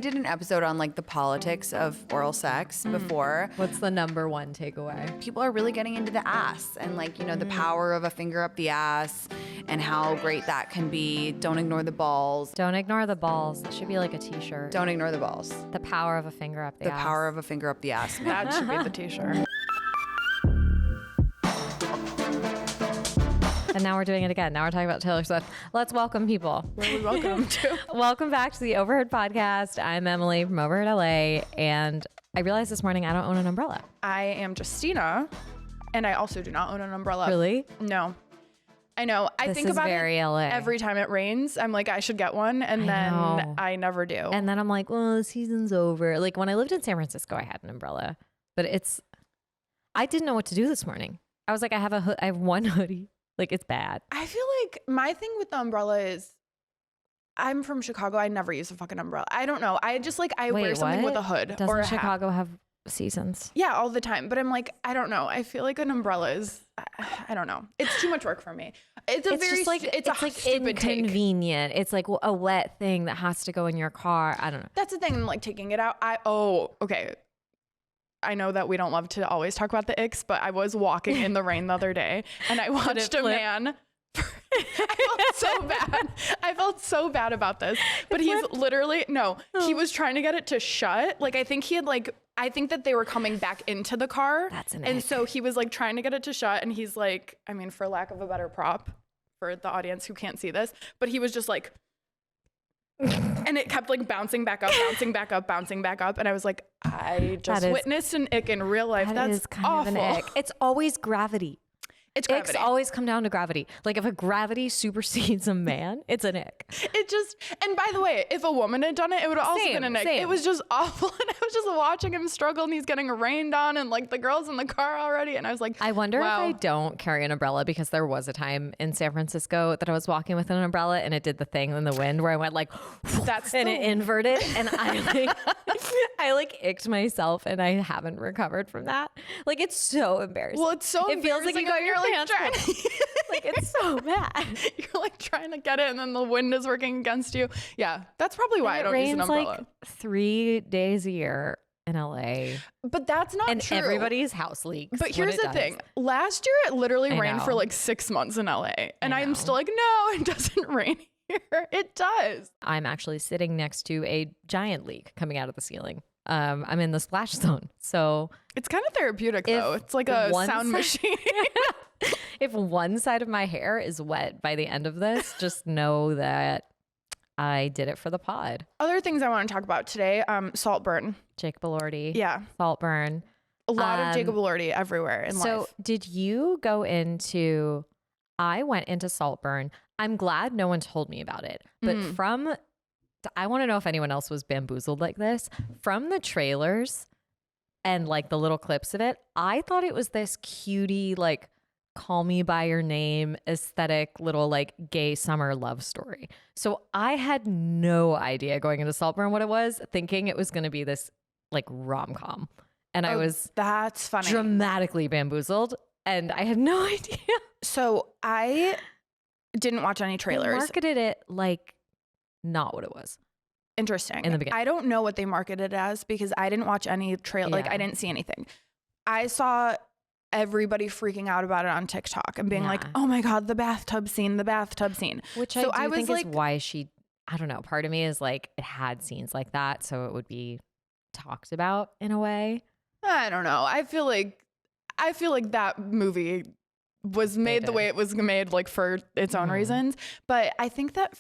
I did an episode on like the politics of oral sex before. What's the number one takeaway? People are really getting into the ass and like, you know, the power of a finger up the ass and how great that can be. Don't ignore the balls. Don't ignore the balls. That should be like a t-shirt. Don't ignore the balls. The power of a finger up the ass. The power of a finger up the ass. That should be the t-shirt. And now we're doing it again. Now we're talking about Taylor Swift. Let's welcome people. Where we welcome to. Welcome back to the Overheard podcast. I'm Emily from OverheardLA, and I realized this morning I don't own an umbrella. I am Justina, and I also do not own an umbrella. Really? No. I know. I This think is about very it LA. every time it rains. I'm like, I should get one, and I then know. I never do. And then I'm like, well, the season's over. Like when I lived in San Francisco, I had an umbrella, but I didn't know what to do this morning. I was like, I have one hoodie. Like it's bad. I feel like my thing with the umbrella is I'm from Chicago. I never use a fucking umbrella. I don't know. I just like, I wear something with a hood Doesn't or a hat. Chicago have seasons? Yeah, all the time. But I'm like, I don't know. I feel like an umbrella is, I don't know. It's too much work for me. It's Just like it's a like stupid take. inconvenient. It's like a wet thing that has to go in your car. I don't know. That's the thing. I'm like taking it out. Okay. I know that we don't love to always talk about the icks, but I was walking in the rain the other day and I watched a man. I felt so bad. I felt so bad about this, but he's literally, he was trying to get it to shut. Like, I think that they were coming back into the car. That's an And ick. so he was like trying to get it to shut. And he's like, I mean, for lack of a better prop for the audience who can't see this, but he was just like, and it kept like bouncing back up, bouncing back up, bouncing back up. And I was like, I just witnessed an ick in real life. That That's is kind awful. of an ick. It's always gravity. It's gravity. Icks always come down to gravity. Like if a gravity supersedes a man, it's an ick. And by the way, if a woman had done it, it would have also Same, been an ick. same. It was just awful. And I was just watching him struggle and he's getting rained on and like the girl's in the car already. And I was like, I wonder wow. if I don't carry an umbrella because there was a time in San Francisco that I was walking with an umbrella and it did the thing in the wind where I went like, and it inverted and I like icked myself and I haven't recovered from that. Like it's so embarrassing. Well, it's so it feels like you got your pants pulled. Like it's so bad. You're like trying to get it and then the wind is working against you. Yeah, that's probably why I don't use an umbrella. Like 3 days a year in LA. But that's not And true. everybody's house leaks. But here's the thing. Last year, it literally I rained know. for like 6 months in LA. And I I'm know. still like, no, it doesn't rain here. It does. I'm actually sitting next to a giant leak coming out of the ceiling. I'm in the splash zone. So It's kind of therapeutic though. It's like a sound machine. if one side of my hair is wet by the end of this, just know that I did it for the pod. Other things I want to talk about today, Saltburn. Jake Belordi. Yeah. Saltburn. A lot of Jacob Elordi everywhere in life. So did you go into, I went into Saltburn. I'm glad no one told me about it. But I want to know if anyone else was bamboozled like this. From the trailers and like the little clips of it, I thought it was this cutie, like call me by your name aesthetic little like gay summer love story. So I had no idea going into Saltburn what it was, thinking it was going to be this like rom-com. And I was that's funny. dramatically bamboozled and I had no idea. So I didn't watch any They trailers. marketed it like not what it was. Interesting. in the beginning. I don't know what they marketed it as because I didn't watch any trailer. Like Yeah. I didn't see anything. I saw everybody freaking out about it on TikTok and being like, Yeah. oh my God, the bathtub scene. Which So I I was think like- is why I don't know. Part of me is like, it had scenes like that. So it would be talked about in a way. I don't know. I feel like that movie was made the way it was made, like for its own reasons. But I think that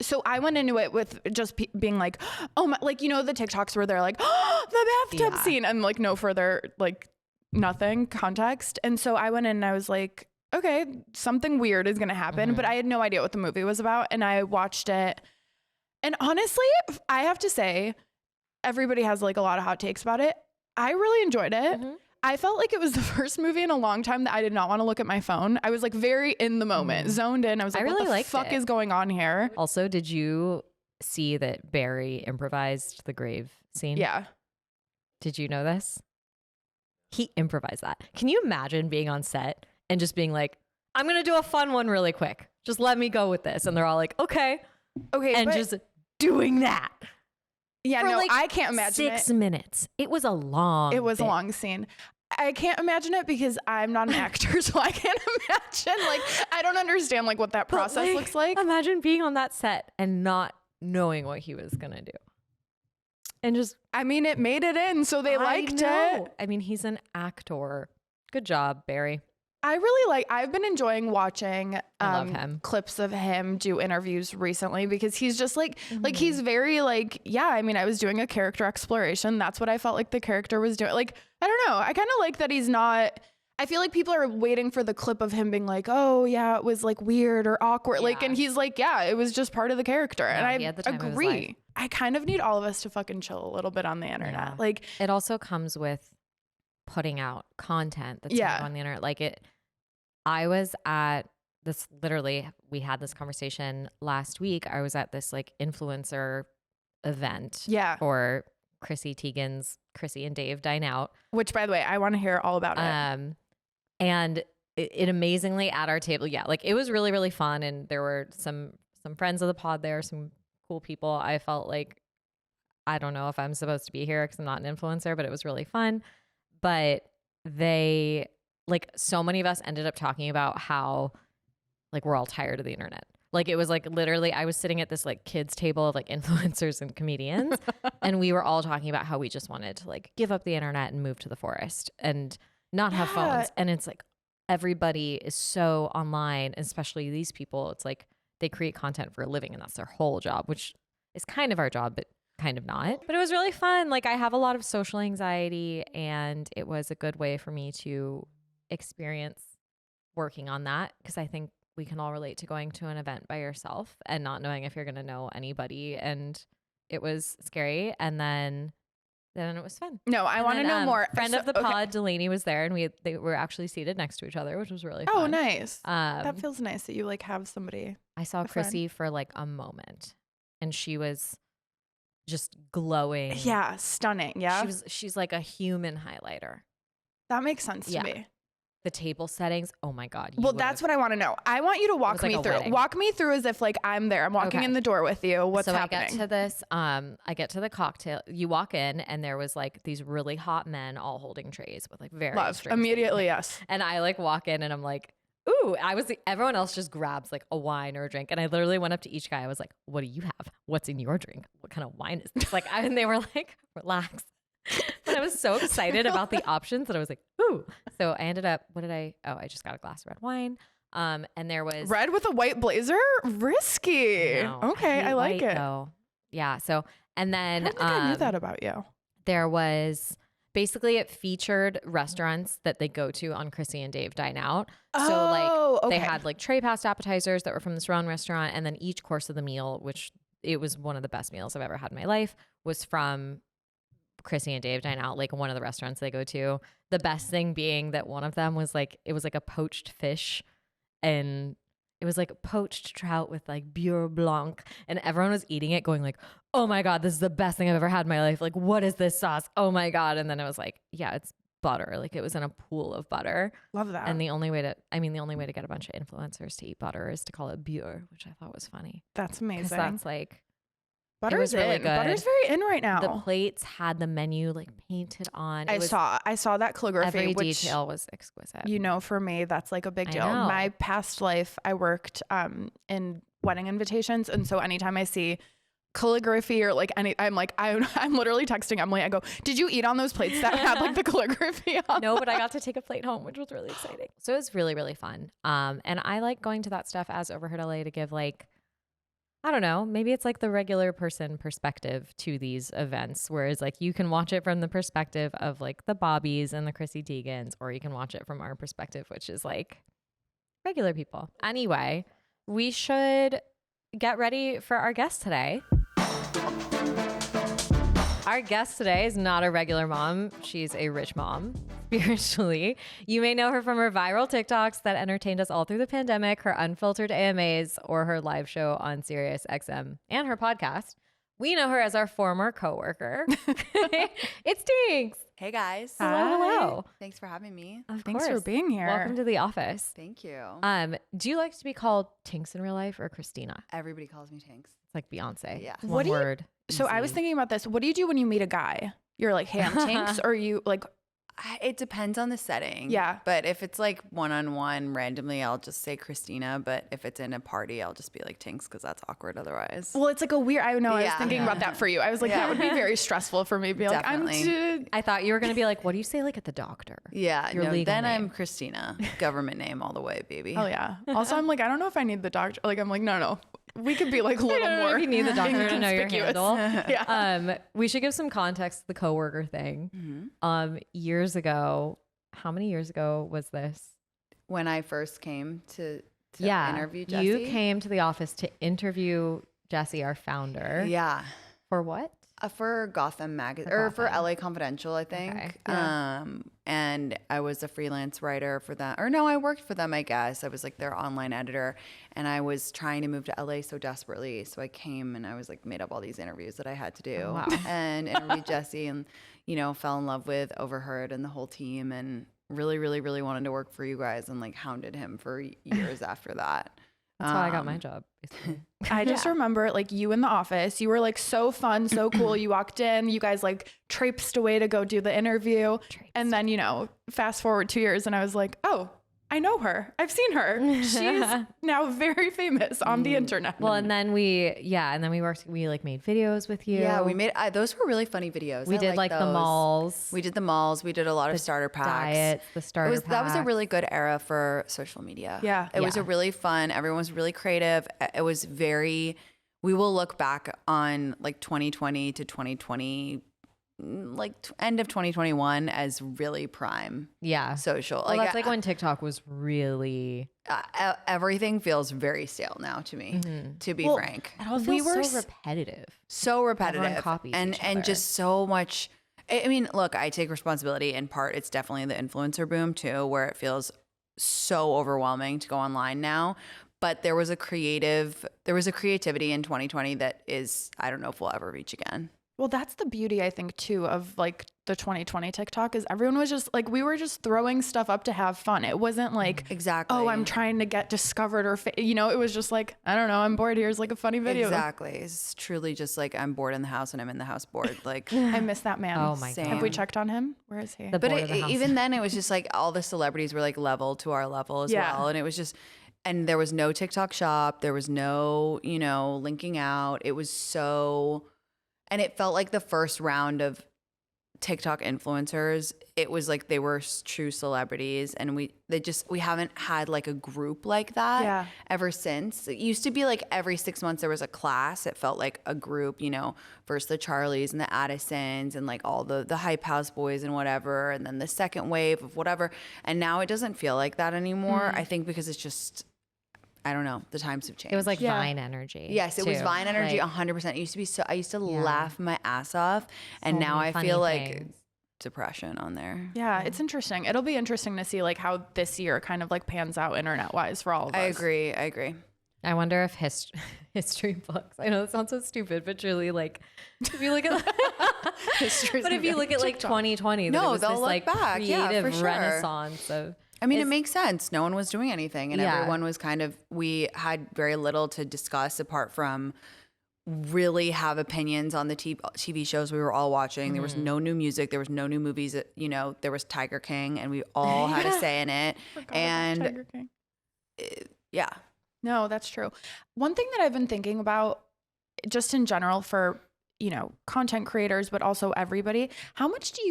so I went into it with just being like, oh my, like, you know, the TikToks where they're like, oh, the bathtub scene and like no further, like nothing context. And so I went in and I was like, okay, something weird is going to happen. But I had no idea what the movie was about. And I watched it. And honestly, I have to say, everybody has like a lot of hot takes about it. I really enjoyed it. I felt like it was the first movie in a long time that I did not want to look at my phone. I was like very in the moment, zoned in. I was like, I really what the liked fuck it. is going on here? Also, did you see that Barry improvised the grave scene? Yeah. Did you know this? He improvised that. Can you imagine being on set and just being like, I'm going to do a fun one really quick. Just let me go with this. And they're all like, okay. Okay. And but just doing that. Yeah, For no, like I can't imagine 6 minutes. It was a long It was a bit. long scene. I can't imagine it because I'm not an actor, so I can't imagine. Like, I don't understand like what that process looks like. Imagine being on that set and not knowing what he was gonna do, and just I mean, it made it in, so they liked it. I mean, he's an actor. Good job, Barry. I've been enjoying watching I love him. clips of him do interviews recently because he's just like he's very like, yeah, I mean, I was doing a character exploration. That's what I felt like the character was doing. Like, I don't know. I kind of like that he's not, I feel like people are waiting for the clip of him being like, oh yeah, it was like weird or awkward. Like, and he's like, yeah, it was just part of the character. And I agree. I kind of need all of us to fucking chill a little bit on the internet. Yeah. Like, it also comes with putting out content that's on the internet. Like I was at this, literally, we had this conversation last week. I was at this like influencer event for Chrissy Teigen's Chrissy and Dave Dine Out. Which, by the way, I want to hear all about it. And it amazingly at our table, like it was really, really fun. And there were some friends of the pod there, some cool people. I felt like, I don't know if I'm supposed to be here because I'm not an influencer, but it was really fun. But they, like, so many of us ended up talking about how like we're all tired of the internet. Like, it was like literally I was sitting at this like kids table of like influencers and comedians and we were all talking about how we just wanted to like give up the internet and move to the forest and not have phones. And it's like everybody is so online, especially these people. It's like they create content for a living and that's their whole job, which is kind of our job, but kind of not. But it was really fun. Like, I have a lot of social anxiety and it was a good way for me to experience working on that, because I think we can all relate to going to an event by yourself and not knowing if you're going to know anybody. And it was scary. And then it was fun. No, I want to know more. Friend of the pod, Delaney, was there, and they were actually seated next to each other, which was really fun. Oh, nice. That feels nice that you like have somebody. I saw Chrissy for like a moment and she was just glowing. Yeah, stunning. Yeah. She's like a human highlighter. That makes sense to me. The table settings, oh my God. Well, that's what I want to know. I want you to walk me through. Wedding. Walk me through as if like I'm there. I'm walking in the door with you. What's happening? I get to this, I get to the cocktail. You walk in and there was like these really hot men all holding trays with like very immediately, yes. And I like walk in and I'm like, ooh, everyone else just grabs like a wine or a drink. And I literally went up to each guy. I was like, what do you have? What's in your drink? What kind of wine is this? Like, and they were like, relax. But I was so excited about the options that I was like, ooh. So I ended up, I just got a glass of red wine. And there was red with a white blazer? Risky. Okay, I like it. Though. Yeah. So, and then I don't think I knew that about you. There was basically, it featured restaurants that they go to on Chrissy and Dave Dine Out. So they had like tray passed appetizers that were from this Rowan restaurant. And then each course of the meal, which it was one of the best meals I've ever had in my life, was from Chrissy and Dave Dine Out, like one of the restaurants they go to. The best thing being that one of them was like, it was like a poached fish and it was like poached trout with like beurre blanc, and everyone was eating it going like, oh my God, this is the best thing I've ever had in my life. Like, what is this sauce? Oh my God. And then it was like, yeah, it's butter. Like, it was in a pool of butter. Love that. And the only way to get a bunch of influencers to eat butter is to call it beurre, which I thought was funny. That's amazing. Because that's like, Butter's really good. Butter's very in right now. The plates had the menu like painted on. I saw that calligraphy. Every detail was exquisite. You know, for me, that's like a big deal. My past life, I worked in wedding invitations, and so anytime I see calligraphy or like I'm literally texting Emily. I go, "Did you eat on those plates that had like the calligraphy on?" No, but I got to take a plate home, which was really exciting. So it was really, really fun. And I like going to that stuff as OverheardLA to give like, I don't know, maybe it's like the regular person perspective to these events, whereas like you can watch it from the perspective of like the Bobbies and the Chrissy Teigens, or you can watch it from our perspective, which is like regular people. Anyway, we should get ready for our guest today. Our guest today is not a regular mom. She's a rich mom, spiritually. You may know her from her viral TikToks that entertained us all through the pandemic, her unfiltered AMAs, or her live show on Sirius XM, and her podcast. We know her as our former coworker. It's Tinx. Hey guys. Hello. Thanks for having me. Thanks for being here. Welcome to the office. Thank you. Do you like to be called Tinx in real life or Christina? Everybody calls me Tinx. It's like Beyonce. Yeah. One What do you- word. So I was easy. thinking about this. What do you do when you meet a guy? You're like, hey, I'm Tinx, or you like, It depends on the setting. Yeah. But if it's like one-on-one randomly, I'll just say Christina. But if it's in a party, I'll just be like Tinx because that's awkward otherwise. well, it's like a weird, I know, I was Yeah. thinking about that for you. I was like, that would be very stressful for me to be like, Definitely. I thought you were gonna be like, what do you say like at the doctor? Yeah. Your No, legal then name. I'm Christina. Government name all the way, baby. Oh yeah. Also, I'm like, I don't know if I need the doctor. Like, I'm like, no. We could be like a little don't know if more. you need the doctor to know your inconspicuous. handle. Yeah. We should give some context to the coworker thing. Mhm. Years ago, how many years ago was this? When I first came to Yeah, interview Jessie. you came to the office to interview Jessie, our founder. Yeah. For what? For Gotham magazine For or for Gotham. LA Confidential, I think. Okay. Yeah. And I was a freelance writer for them. Or no, I worked for them, I guess. I was like their online editor, and I was trying to move to LA so desperately. So I came and I was like made up all these interviews that I had to do, Wow. and interviewed Jessie, and fell in love with Overheard and the whole team, and really, really, really wanted to work for you guys, and like hounded him for years after that. That's how I got my job. Basically. I just remember like you in the office, you were like so fun, so cool. You walked in, you guys like traipsed away to go do the interview. And then, fast forward 2 years and I was like, oh, I know her. I've seen her. She's now very famous on the internet. Well, and then we like made videos with you. Yeah, we made those were really funny videos. We I did liked like the those. malls. We did the malls. We did a lot of starter packs. Diets, the starter That was a packs. really good era for social media. Yeah. It was Yeah. a really fun. Everyone was really creative. It was very. We will look back on like 2020 to 2020, end of 2021 as really prime Yeah. social. Well, that's like when TikTok was really. Everything feels very stale now to me. To be frank, It all We feels were so repetitive. so repetitive Everyone copies and each other. just so much. I mean, look, I take responsibility in part. It's definitely the influencer boom too, where it feels so overwhelming to go online now. But there was a creativity in 2020 that is, I don't know if we'll ever reach again. Well, that's the beauty, I think, too, of like the 2020 TikTok is everyone was just like, we were just throwing stuff up to have fun. It wasn't like, Exactly. oh, I'm trying to get discovered or, it was just like, I don't know, I'm bored. Here's like a funny video. Exactly. It's truly just like I'm bored in the house and I'm in the house bored. Like, I miss that man. Oh my Same. Have we checked on him? Where is he? The but board of the house. even then, it was just like all the celebrities were like level to our level as Yeah. well. And it was just, and there was no TikTok shop. There was no, linking out. It was so, and it felt like the first round of TikTok influencers, it was like they were true celebrities, and we haven't had like a group like that ever since. It used to be like every 6 months there was a class. It felt like a group, first the Charlies and the Addisons and like all the Hype House boys and whatever, and then the second wave of whatever. And now it doesn't feel like that anymore. I think because it's just, I don't know, the times have changed. It was like Vine energy. Yes, it was too. Vine energy, Like, 100%. It used to be so. I used to laugh my ass off, and so now many I funny feel like things. depression on there. Yeah, it's interesting. It'll be interesting to see like how this year kind of like pans out internet wise for all of us. I agree. I wonder if history books. I know it sounds so stupid, but truly, like, if you look at, History's but if you look at like 2020, No, that it was they'll this look like back. Yeah, creative for sure. renaissance of. I mean, it makes sense. No one was doing anything, and Yeah. everyone was kind of. We had very little to discuss apart from really have opinions on the TV shows we were all watching. There was no new music. There was no new movies. There was Tiger King, and we all had a say in it. And Tiger King. yeah, No, that's true. One thing that I've been thinking about just in general for, content creators, but also everybody, how much do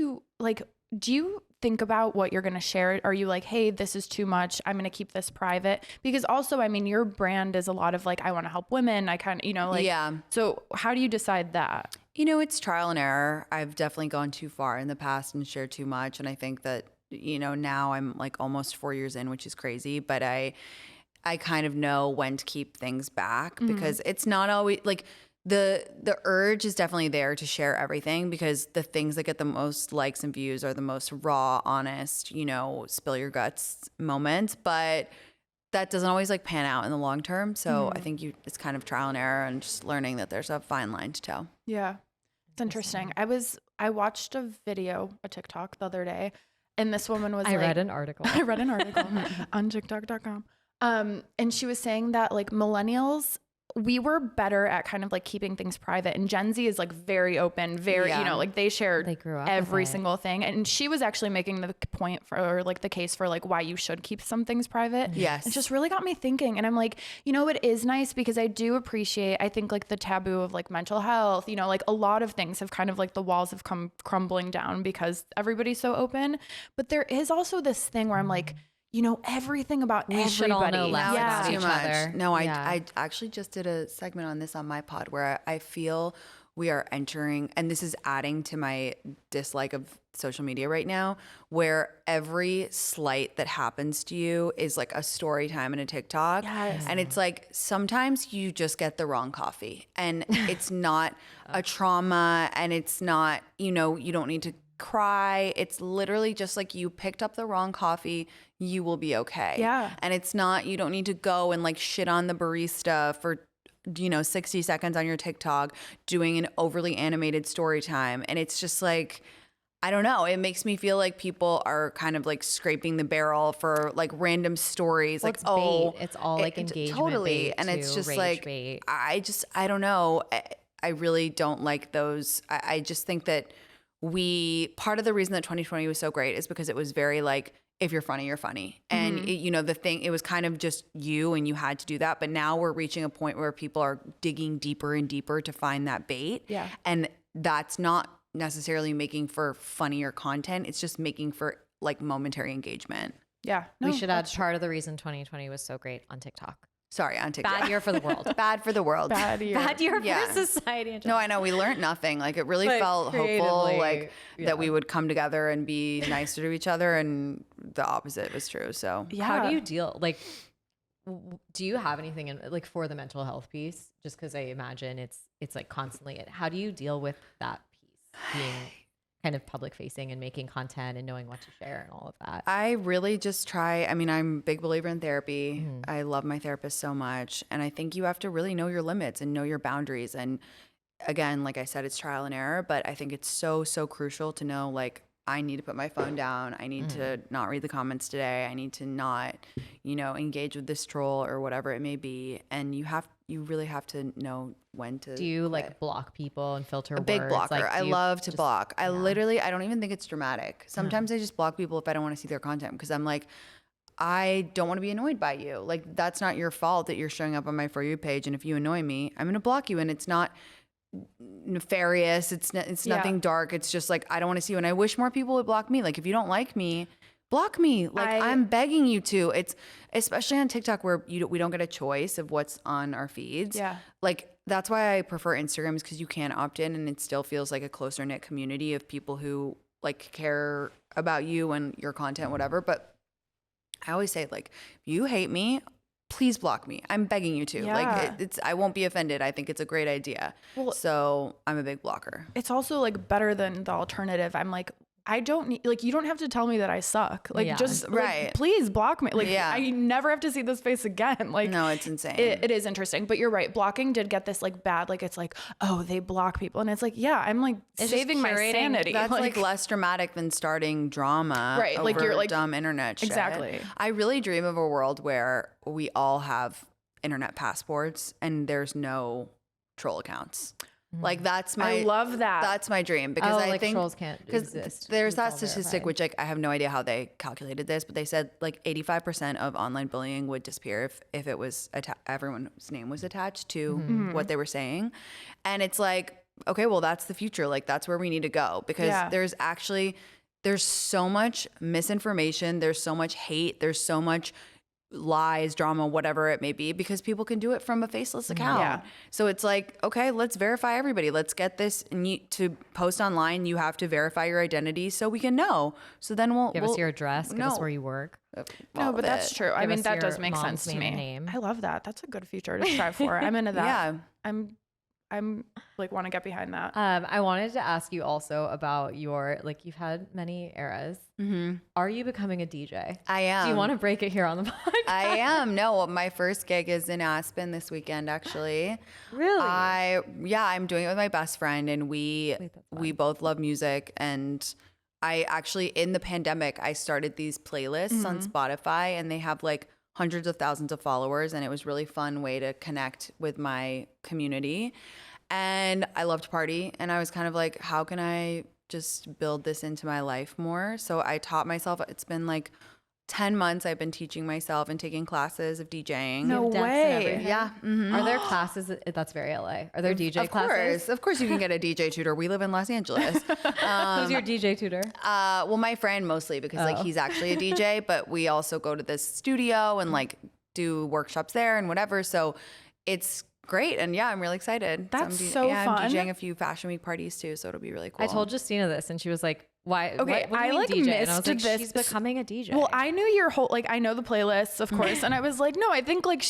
you think about what you're going to share? Are you like, hey, this is too much, I'm going to keep this private? Because also, I mean, your brand is a lot of like, I want to help women. I kind of, yeah. So how do you decide that? It's trial and error. I've definitely gone too far in the past and shared too much. And I think that, now I'm like almost 4 years in, which is crazy, but I kind of know when to keep things back because it's not always like the urge is definitely there to share everything because the things that get the most likes and views are the most raw, honest, spill your guts moments. But that doesn't always like pan out in the long term. So I think it's kind of trial and error and just learning that there's a fine line to toe. Yeah. It's interesting. I watched a TikTok the other day, and this woman was I like, read an article. I read an article on TikTok.com. And she was saying that like millennials we were better at kind of like keeping things private, and Gen Z is like very open, very, you know, like they share grew up every with it. single thing. And she was actually making the point for like the case for like why you should keep some things private. Yes. It just really got me thinking. And I'm like, you know, it is nice because I do appreciate, I think like the taboo of like mental health, you know, like a lot of things have kind of like the walls have come crumbling down because everybody's so open. But there is also this thing where I'm like, you know, everything about We everybody. should all know less yeah. about Too each much. other. No, Yeah. I actually just did a segment on this on my pod where I feel we are entering, and this is adding to my dislike of social media right now, where every slight that happens to you is like a story time in a TikTok. Yes. And it's like sometimes you just get the wrong coffee and it's not a trauma and it's not, you know, you don't need to cry. It's literally just like you picked up the wrong coffee, you will be okay. Yeah. And it's not, you don't need to go and like shit on the barista for, you know, 60 seconds on your TikTok doing an overly animated story time. And it's just like, I don't know. It makes me feel like people are kind of like scraping the barrel for like random stories. Well, like, it's oh, bait. It's all like engagement totally. bait And it's too, just rage like, bait. I don't know. I really don't like those. I just think that part of the reason that 2020 was so great is because it was very like, if you're funny, you're funny. And you know, it was kind of just you and you had to do that. But now we're reaching a point where people are digging deeper and deeper to find that bait. Yeah. And that's not necessarily making for funnier content. It's just making for like momentary engagement. Yeah. We should add part of the reason 2020 was so great on TikTok. Sorry, on TikTok. Bad year for the world. Bad for the world. Bad year. Bad year Yeah. for society. in No, general. I know. We learned nothing. Like it really But felt hopeful, creatively, like yeah. that we would come together and be nicer to each other, and the opposite was true. So Yeah. How do you deal? Like, do you have anything in like for the mental health piece? Just because I imagine it's like constantly. How do you deal with that piece being kind of public facing and making content and knowing what to share and all of that? I really just try. I mean, I'm a big believer in therapy. Mm-hmm. I love my therapist so much. And I think you have to really know your limits and know your boundaries. And again, like I said, it's trial and error, but I think it's so, so crucial to know, like, I need to put my phone down. I need to not read the comments today. I need to not, you know, engage with this troll or whatever it may be. And you really have to know when to. Do you like block people and filter A big words? blocker. Like, I do you love to just- block. I yeah. literally, I don't even think it's dramatic. Sometimes I just block people if I don't want to see their content because I'm like, I don't want to be annoyed by you. Like, that's not your fault that you're showing up on my For You page. And if you annoy me, I'm going to block you. And it's not nefarious. It's nothing dark. It's just like, I don't want to see you. And I wish more people would block me. Like, if you don't like me, block me. Like, I'm begging you to. It's especially on TikTok where we don't get a choice of what's on our feeds. Yeah. Like, that's why I prefer Instagram, is because you can opt in and it still feels like a closer knit community of people who like care about you and your content, whatever. But I always say, like, if you hate me, please block me. I'm begging you to. Yeah. Like, I won't be offended. I think it's a great idea. Well, so I'm a big blocker. it's also like better than the alternative. I'm like, I don't need, like, you don't have to tell me that I suck. Like, Yeah. just Right. like, please block me. Like, Yeah. I never have to see this face again. Like, No, it's insane. it is interesting, but you're right. Blocking did get this like bad, like, it's like, oh, they block people. And it's like, yeah, I'm like It's just saving my curating- sanity. That's like less dramatic than starting drama, Right, like, over you're, like- dumb internet shit. Exactly. I really dream of a world where we all have internet passports and there's no troll accounts. Like, that's my I love that. That's my dream, because Oh, I like think trolls can't exist. there's It's that all statistic, verified. which, like, I have no idea how they calculated this, but they said like 85% of online bullying would disappear if it was everyone's name was attached to Mm-hmm. what they were saying. And it's like, okay, well, that's the future. Like, that's where we need to go, because Yeah. there's so much misinformation, there's so much hate, there's so much lies, drama, whatever it may be, because people can do it from a faceless account. Yeah. So it's like, okay, let's verify everybody. Let's get this. And to post online, you have to verify your identity so we can know. So then Give us your address. Give us no. where you work. No, all but of that's it. true. I Give mean, us that does your make mom's sense to maiden me. name. I love that. That's a good future to strive for. I'm into that. Yeah. I'm like, want to get behind that. I wanted to ask you also about your, like, you've had many eras. Mm-hmm. Are you becoming a DJ? I am. Do you want to break it here on the podcast? I am. No, my first gig is in Aspen this weekend, actually. Really? I'm doing it with my best friend, and we Wait, that's we both love music. And I actually, in the pandemic, I started these playlists on Spotify, and they have like hundreds of thousands of followers, and it was really fun way to connect with my community. And I love to party, and I was kind of like, how can I just build this into my life more? So I taught myself. It's been like 10 months I've been teaching myself and taking classes of DJing. No Decks and way. everything. Yeah. Mm-hmm. Are there classes? That's very LA. Are there DJ classes? Of course you can get a DJ tutor. We live in Los Angeles. Who's your DJ tutor? Well, my friend mostly, because like he's actually a DJ, but we also go to this studio and like do workshops there and whatever. So it's great. And yeah, I'm really excited. That's I'm so fun. I'm DJing a few fashion week parties too, so it'll be really cool. I told Justina this, and she was like, "Why? Okay, what do you mean I, like, DJ?" And I was like, missed this. "She's becoming a DJ." Well, I knew your whole, like, I know the playlists, of course. And I was like, no, I think like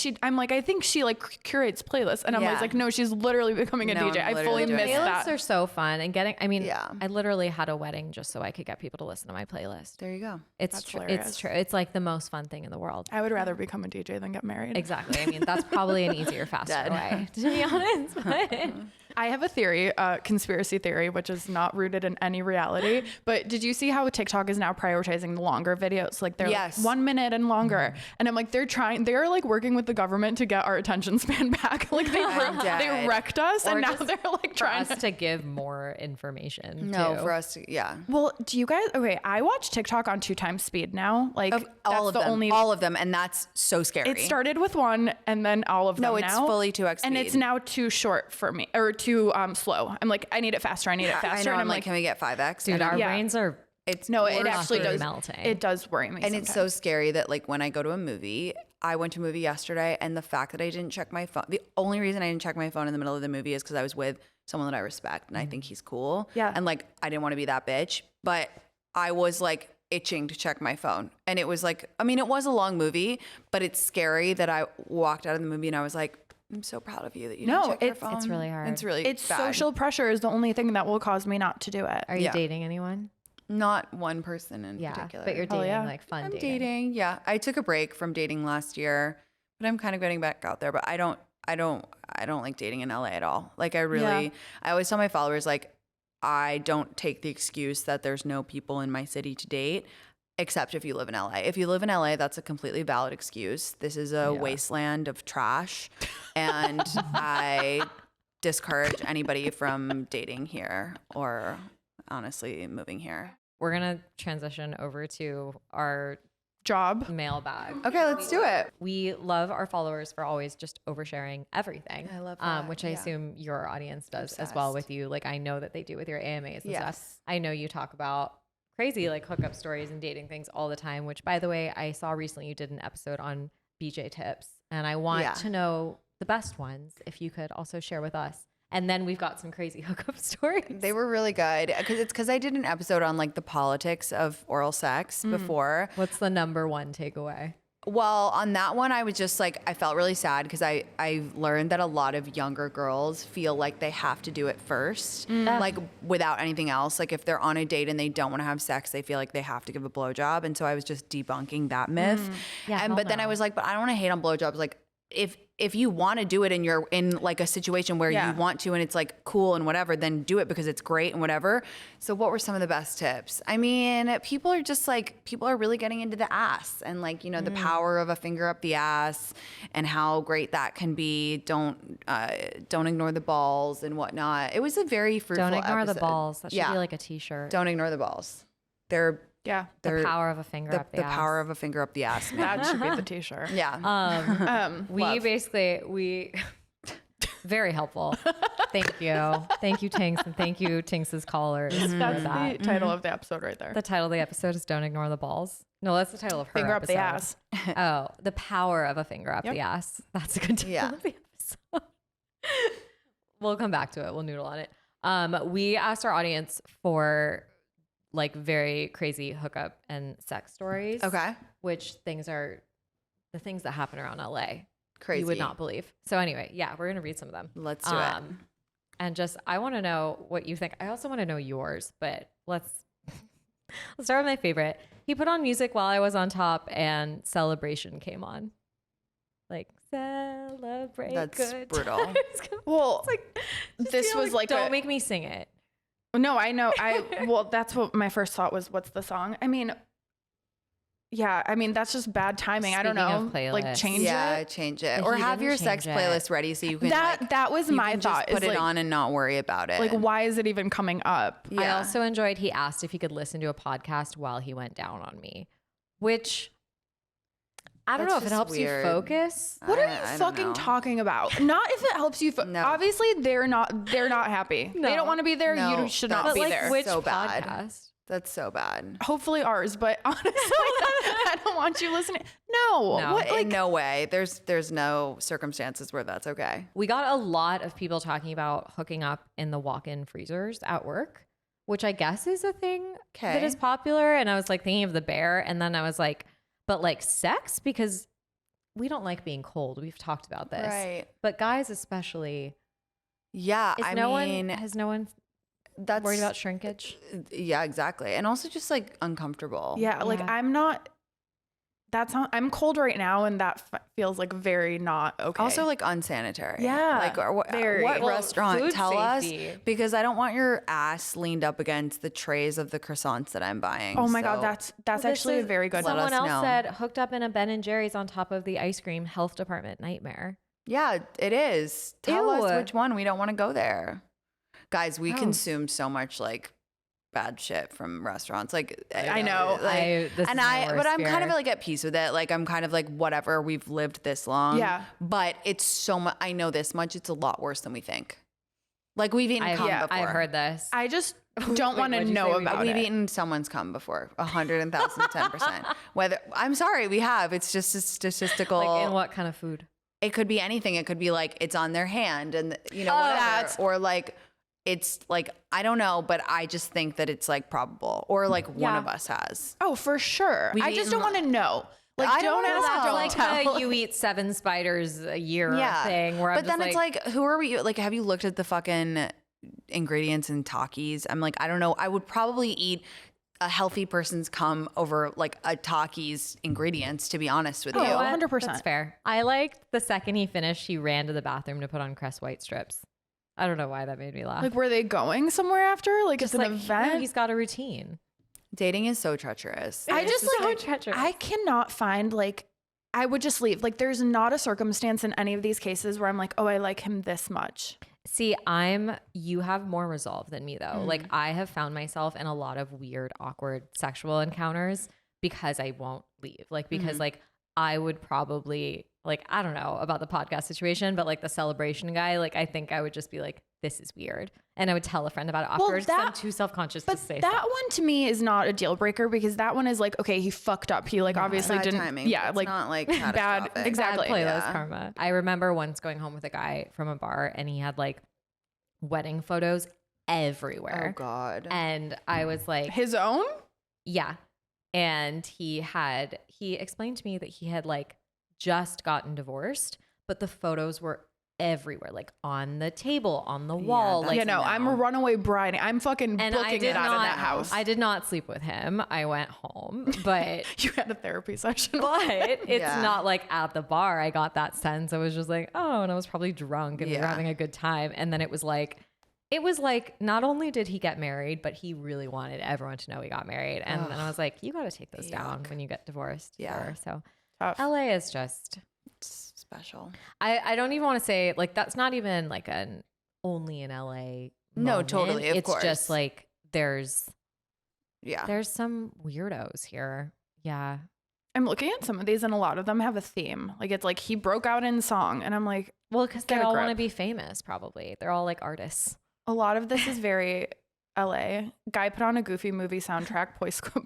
I think she like curates playlists. And I'm Yeah. always like, no, she's literally becoming a No, DJ. I'm I fully literally doing missed it. playlists that. are so fun, and Yeah. I literally had a wedding just so I could get people to listen to my playlist. There you go. It's That's true. hilarious. It's true. It's like the most fun thing in the world. I would rather become a DJ than get married. Exactly. I mean, that's probably an easier, faster Dead. way, to be honest. But I have a theory, conspiracy theory, which is not rooted in any reality. But did you see how TikTok is now prioritizing the longer videos? Like they're Yes. like 1 minute and longer. And I'm like, they're like working with the government to get our attention span back. Like they dead. wrecked us, Or and now just they're like for trying us to give more information. No, too. for us to, yeah. Well, do you guys? Okay, I watch TikTok on 2 times speed now. Like All of that's the them. only. All of them. And that's so scary. It started with 1, and then all of them. No, it's now. fully 2x and speed. it's now too short for me, or too slow. I'm like, I need it faster. I need it I faster. know, And I'm like, can we get 5x? Dude, And our Yeah. brains are. it's No, it we're actually fucking does. melting. It does worry me. And it's so scary that like when I go to a movie, I went to a movie yesterday, and the fact that I didn't check my phone, the only reason I didn't check my phone in the middle of the movie is because I was with someone that I respect and I think he's cool. Yeah. And like I didn't want to be that bitch, but I was like itching to check my phone. And it was like, I mean, it was a long movie, but it's scary that I walked out of the movie and I was like, I'm so proud of you that you No, didn't check your it's phone. really hard. It's really It's bad. social pressure is the only thing that will cause me not to do it. Are you Yeah. dating anyone? Not one person in Yeah, particular. but you're Oh, dating yeah. like fun I'm dating. dating. Yeah. I took a break from dating last year, but I'm kind of getting back out there, but I don't like dating in LA at all. Like I always tell my followers, like, I don't take the excuse that there's no people in my city to date, except if you live in LA. If you live in LA, that's a completely valid excuse. This is a wasteland of trash, and I discourage anybody from dating here or honestly moving here. We're gonna transition over to our Job. mailbag. Okay, let's do it. We love our followers for always just oversharing everything. I love that, which I yeah. assume your audience does as well with you. Like I know that they do with your AMAs and Yes. stuff. I know you talk about crazy like hookup stories and dating things all the time, which by the way, I saw recently you did an episode on BJ tips, and I want Yeah. to know the best ones if you could also share with us. And then we've got some crazy hookup stories. They were really good because I did an episode on like the politics of oral sex before. What's the number one takeaway? Well, on that one, I was just like, I felt really sad because I learned that a lot of younger girls feel like they have to do it first, like without anything else. Like if they're on a date and they don't want to have sex, they feel like they have to give a blowjob. And so I was just debunking that myth. Yeah, But then I was like, but I don't want to hate on blowjobs. Like if you want to do it and you're in like a situation where Yeah. you want to and it's like cool and whatever, then do it because it's great and whatever. So what were some of the best tips? I mean, people are really getting into the ass and like, you know, the power of a finger up the ass and how great that can be. Don't ignore the balls and whatnot. It was a very fruitful Don't ignore the episode. balls. That should Yeah. be like a t-shirt. Don't ignore the balls. They're Yeah. The power of a finger up the ass. power of a finger up the ass. Man. That should be the t-shirt. Yeah. We love. basically very helpful. Thank you. Thank you, Tinx, and thank you, Tinx's callers. for That's that. the title of the episode right there. The title of the episode is Don't Ignore the Balls. No, that's the title of her Finger up the episode. ass. Oh, the power of a finger up the ass. That's a good title Yeah. of the episode. We'll come back to it. We'll noodle on it. We asked our audience for like very crazy hookup and sex stories. Okay. Which things are the things that happen around LA. Crazy. You would not believe. So anyway, yeah, we're gonna read some of them. Let's do it. And just I want to know what you think. I also want to know yours, but let's start with my favorite. He put on music while I was on top, and Celebration came on. Like celebrate. That's good brutal. times. Well, It's like this was like don't make me sing it. No, I know. Well, that's what my first thought was. What's the song? I mean, Yeah, I mean, that's just bad timing. I don't Speaking know. of Like playlists. change it. Change it. But Or he have didn't your sex change it. playlist ready so you can That was you my can thought. just put is it like, on and not worry about it. like, why is it even coming up? I also enjoyed he asked if he could listen to a podcast while he went down on me, which I don't That's know if it just helps weird. you focus. What are you I don't fucking know. talking about? Not if it helps you. No. Obviously, they're not happy. No. They don't want to be there. No, You should that's- not But be like there. which So bad. podcast? That's so bad. Hopefully ours, but honestly, I don't want you listening. No. No. What? Like, In no way. There's no circumstances where that's okay. We got a lot of people talking about hooking up in the walk-in freezers at work, which I guess is a thing that Okay. is popular. And I was like thinking of the bear, and then I was like, but like sex, because we don't like being cold. We've talked about this, Right. but guys especially. Yeah. Has no one that's worried about shrinkage? Yeah, exactly. And also just like uncomfortable. yeah, like Yeah. I'm not. That's not. I'm cold right now, and that feels like very not okay. Also like unsanitary. Yeah, Like what very. Well, restaurant? food Tell safety. us, because I don't want your ass leaned up against the trays of the croissants that I'm buying. oh my So god, that's Well, this actually a is- very good Let one. us Someone else know. said hooked up in a Ben and Jerry's on top of the ice cream. Health department nightmare. yeah, it is. Tell us Ew. which one. We don't want to go there. Guys, we Gross. consume so much like bad shit from restaurants. Like I know. This is and my but worst I'm kind of fear. like at peace with it. Like I'm kind of like whatever. We've lived this long. Yeah. But it's so much. I know this much. It's a lot worse than we think. Like we've eaten cum before. I've heard this. I just don't Wait, want to what'd you know say? about We've it. eaten someone's cum before, 110%. Whether I'm sorry, we have. It's just a statistical. Like in what kind of food? It could be anything. It could be like it's on their hand, and Oh, whatever. that's- Or like it's like I don't know, but I just think that it's like probable, or like one Yeah. of us has. Oh, for sure. We've I just eaten- don't want to know. Like, I don't don't ask, know. don't like tell. the you eat 7 spiders a year Yeah, thing. Where I'm but just then it's like, who are we? Like, have you looked at the fucking ingredients in Takis? I'm like, I don't know. I would probably eat a healthy person's cum over like a Takis ingredients, to be honest with Oh, you. what? 100%. That's fair. I liked the second he finished, he ran to the bathroom to put on Crest White strips. I don't know why that made me laugh. Like, were they going somewhere after? Like, it's an like, event? he's got a routine. Dating is so treacherous. I It's just so like, treacherous. I cannot find like, I would just leave. Like, there's not a circumstance in any of these cases where I'm like, oh, I like him this much. See, you have more resolve than me though. Like I have found myself in a lot of weird, awkward sexual encounters because I won't leave. Like, because like I would probably like, I don't know about the podcast situation, but like the celebration guy, like I think I would just be like, this is weird. And I would tell a friend about it afterwards because I'm too self-conscious to But say that stuff. one to me is not a deal breaker because that one is like, okay, he fucked up. He like obviously Bad didn't. timing. Yeah, It's like not like bad. catastrophic. Exactly. Bad playlist Yeah. karma. I remember once going home with a guy from a bar and he had like wedding photos everywhere. Oh God. And I was like, His own? yeah. And he explained to me that he had like just gotten divorced, but the photos were everywhere, like on the table, on the wall. that's Like, You know, I'm a no. runaway bride. I'm fucking and I booking did it out not, of that house. I did not sleep with him. I went home, but You had a therapy session. but it's Yeah. not like at the bar. I got that sense. I was just like, oh, and I was probably drunk and we were Yeah. having a good time. And then it was like not only did he get married, but he really wanted everyone to know he got married. And then I was like, you got to take those down when you get divorced. Yeah. Sure. So Tough. LA is just, It's special. I don't even want to say like, that's not even like an only in LA. No, moment. totally, of it's course. just like, there's Yeah. some weirdos here. Yeah. I'm looking at some of these and a lot of them have a theme. Like it's like he broke out in song and I'm like, Well, because they Get a all want to grip. be famous, probably. They're all like artists. a lot of this is very LA. Guy put on a Goofy movie soundtrack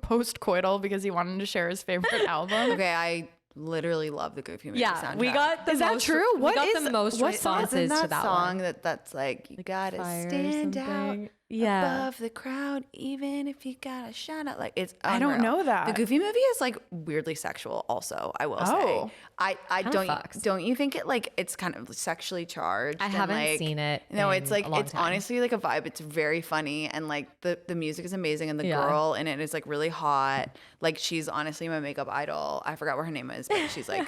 post-coital because he wanted to share his favorite album. Okay, I literally love the Goofy movie soundtrack. we got the Is that most, true? We What got is- the most what song? responses Isn't that to that song one. that's like you gotta Fire or stand out something. Yeah. above the crowd, even if you gotta shine out. Like it's I don't unreal. know that. The Goofy movie is like weirdly sexual. Also, I will say, Oh. I Kinda don't fucks. don't you think it like it's kind of sexually charged? I and, haven't like, seen it. No, it's in like a long it's time. honestly like a vibe. It's very funny and like the music is amazing and the Yeah. girl in it is like really hot. Like she's honestly my makeup idol. I forgot what her name is, but she's like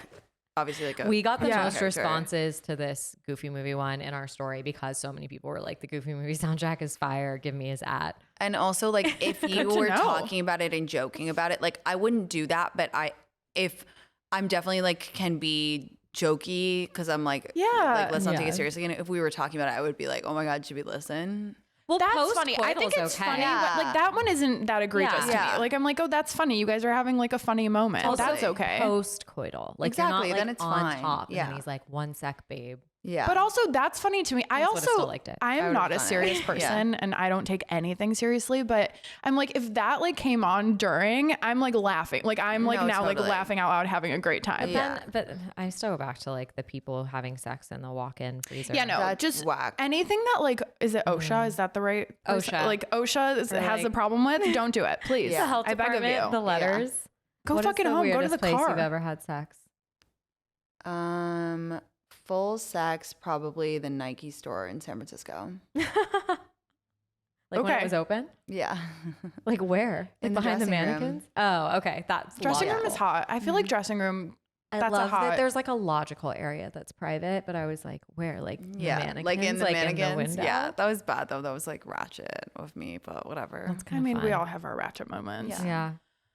obviously like a We got the Yeah. most character. responses to this Goofy movie one in our story because so many people were like, the Goofy movie soundtrack is fire. Give me his @ And also, like, if you to were know. talking about it and joking about it, like, I wouldn't do that. But if I'm definitely like can be jokey because I'm like, like, let's not take Yeah. it seriously. And if we were talking about it, I would be like, oh my God, should we listen? Well, That's funny. I think it's okay. funny, Yeah. but like that one isn't that egregious to Yeah. me. Like I'm like, oh, that's funny. You guys are having like a funny moment. Also, That's okay. Post-coital. Like, Exactly, you're not, then like, it's on fine. top. And Yeah. then he's like, 1 sec, babe. Yeah. But also that's funny to me. I I would've also still liked it. I I am would've not a done it. serious Yeah. person and I don't take anything seriously, but I'm like if that like came on during, I'm like laughing. Like I'm like No, now totally. like laughing out loud having a great time. Yeah. But I still go back to like the people having sex in the walk-in freezer. Yeah, no, That's just whack. anything that like is it OSHA? Is that the right person? OSHA. Like OSHA has a like- problem with? Don't do it, please. The health I beg of department, you. the letters. Go What is fucking the home. Go to weirdest the place car. you've ever had sex? Full sex, probably the Nike store in San Francisco. Like when it Okay. was open? Yeah. Like where? Like In the behind the dressing room. mannequins? Oh, okay. That's Dressing room logical. is hot. I feel like dressing room. I That's a love hot. that there's like a logical area that's private, but I was like, where? Like Yeah. the mannequins? Like in the mannequins. window? Yeah. That was bad though. That was like ratchet of me, but whatever. That's I kind of mean, we fun. all have our ratchet moments. Yeah. Yeah.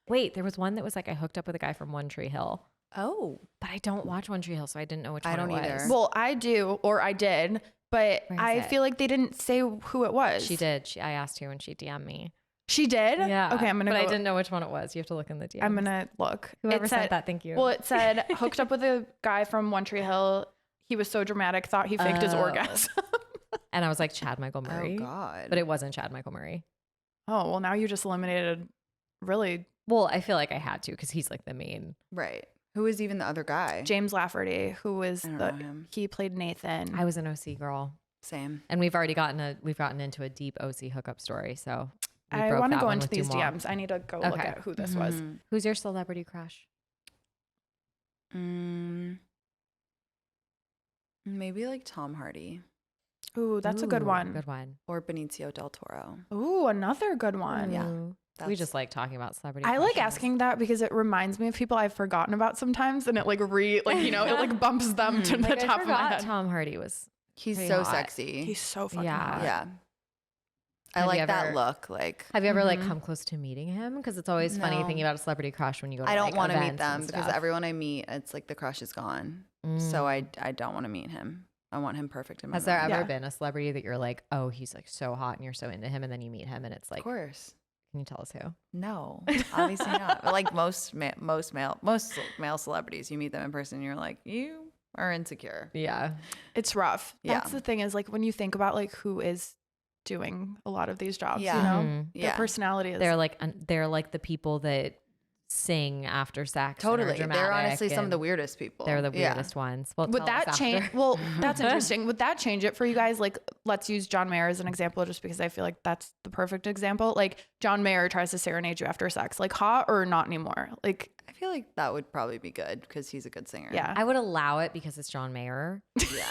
Wait, there was one that was like I hooked up with a guy from One Tree Hill, Oh. but I don't watch One Tree Hill, so I didn't know which I one don't it was. either. Well, I do, or I did, but Where is I it? feel like they didn't say who it was. She did. I asked her and she DM'd me. She did? Yeah. Okay, I'm gonna But go. I didn't know which one it was. You have to look in the DMs. I'm gonna look. Whoever It sent said- that, thank you. Well, it said hooked up with a guy from One Tree Hill. He was so dramatic, thought he faked his Oh. orgasm. and I was like, Chad Michael Murray. Oh God. But it wasn't Chad Michael Murray. Oh, well, now you just eliminated really Well, I feel like I had to because he's like the main. Right. Who is even the other guy? James Lafferty, who was I don't know him. he played Nathan. I was an OC girl. Same. And we've gotten into a deep OC hookup story. So we I broke want to that go one into with these Dumois. DMs. I need to go look Okay. at who this was. Mhm. Who's your celebrity crush? Maybe like Tom Hardy Ooh, that's a good Ooh, one. Good one. or Benicio del Toro. Ooh, another good one. Yeah. Ooh. We That's- just like talking about celebrity. I like crushes. asking that because it reminds me of people I've forgotten about sometimes, and it like it like bumps them to the Like, top I of my forgot head. Tom Hardy was. He's Pretty so hot. sexy. He's so fucking Yeah. hot. yeah. I Have like you that ever- look. Like Have you ever like come close to meeting him? Because it's always funny No. thinking about a celebrity crush when you go to I don't like, want to meet events them and because stuff. everyone I meet, it's like the crush is gone. So I don't want to meet him. I want him perfect in my Has there mind. ever Yeah. been a celebrity that you're like, oh, he's like so hot and you're so into him, and then you meet him and it's like, Of course. can you tell us who? No, obviously not. But like most male celebrities, you meet them in person, and you're like, you are insecure. Yeah. It's rough. Yeah. That's the thing is like when you think about like who is doing a lot of these jobs, Yeah. you know, Mhm. their Yeah. personality is They're like the people that sing after sex. and are Totally. They're honestly dramatic some of the and weirdest people. They're the Yeah. weirdest ones. Well, Would tell us that change? after. Well, that's interesting. Would that change it for you guys? Like, let's use John Mayer as an example, just because I feel like that's the perfect example. Like, John Mayer tries to serenade you after sex, like hot or not anymore. Like, I feel like that would probably be good because he's a good singer. yeah, I would allow it because it's John Mayer. Yeah.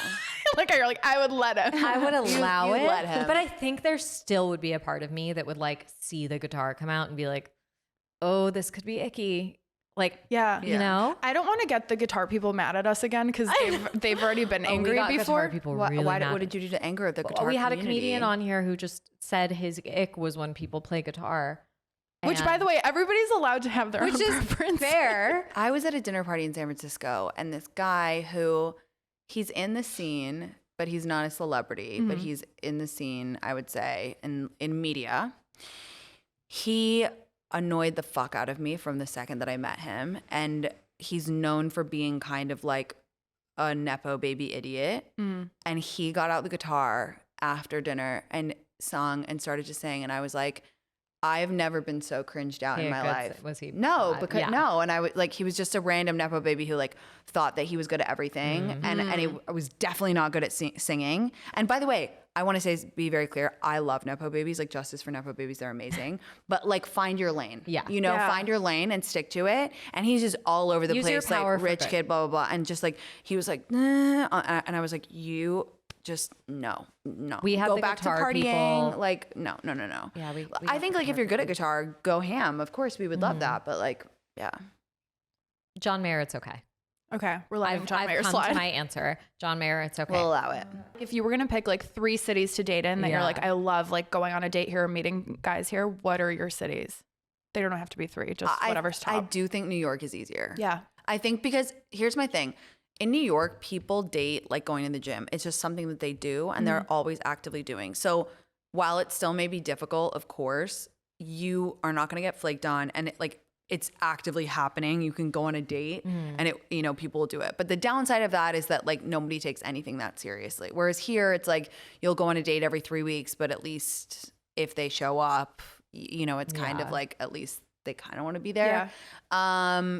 like you're like I would let him. I would allow you'd it, let him. but I think there still would be a part of me that would like see the guitar come out and be like, "Oh, this could be icky." Like, Yeah. you know, I don't want to get the guitar people mad at us again because they've already been Oh, we angry got before. guitar people What, really mad. what did you do to anger the guitar We had a community? comedian on here who just said his ick was when people play guitar. Which, by the way, everybody's allowed to have their own which is preference. fair. I was at a dinner party in San Francisco, and this guy who he's in the scene, but he's not a celebrity, but he's in the scene, I would say, in media. He annoyed the fuck out of me from the second that I met him, and he's known for being kind of like a nepo baby idiot. And he got out the guitar after dinner and sung and started to sing, and I was like, I've never been so cringed out in my life. Was he? No, bad? because Yeah. no, and I was like, he was just a random nepo baby who like thought that he was good at everything, and he was definitely not good at singing. And by the way, I want to say, be very clear, I love nepo babies, like justice for nepo babies, they're amazing. But like, find your lane. Yeah. You know, Yeah. find your lane and stick to it. And he's just all over the Use your place, power like for rich good. kid, blah blah blah, and just like he was like, nah, and I was like, you. Just no. We have go the back to guitar partying. people. Like no. Yeah, we I have think like if you're good at guitar, go ham. Of course, we would love that. But like, yeah, John Mayer, it's okay. Okay, we're letting John Mayer come slide. to my answer. John Mayer, it's okay. We'll allow it. If you were gonna pick like 3 cities to date in that you're like, I love like going on a date here, meeting guys here, what are your cities? They don't have to be 3, just whatever's top. I do think New York is easier. Yeah. I think because here's my thing. In New York, people date like going to the gym. It's just something that they do and they're always actively doing. So while it still may be difficult, of course, you are not going to get flaked on, and it's actively happening. You can go on a date and people will do it. But the downside of that is that like nobody takes anything that seriously. Whereas here it's like you'll go on a date every 3 weeks, but at least if they show up, it's kind of like at least they kind of want to be there. Yeah.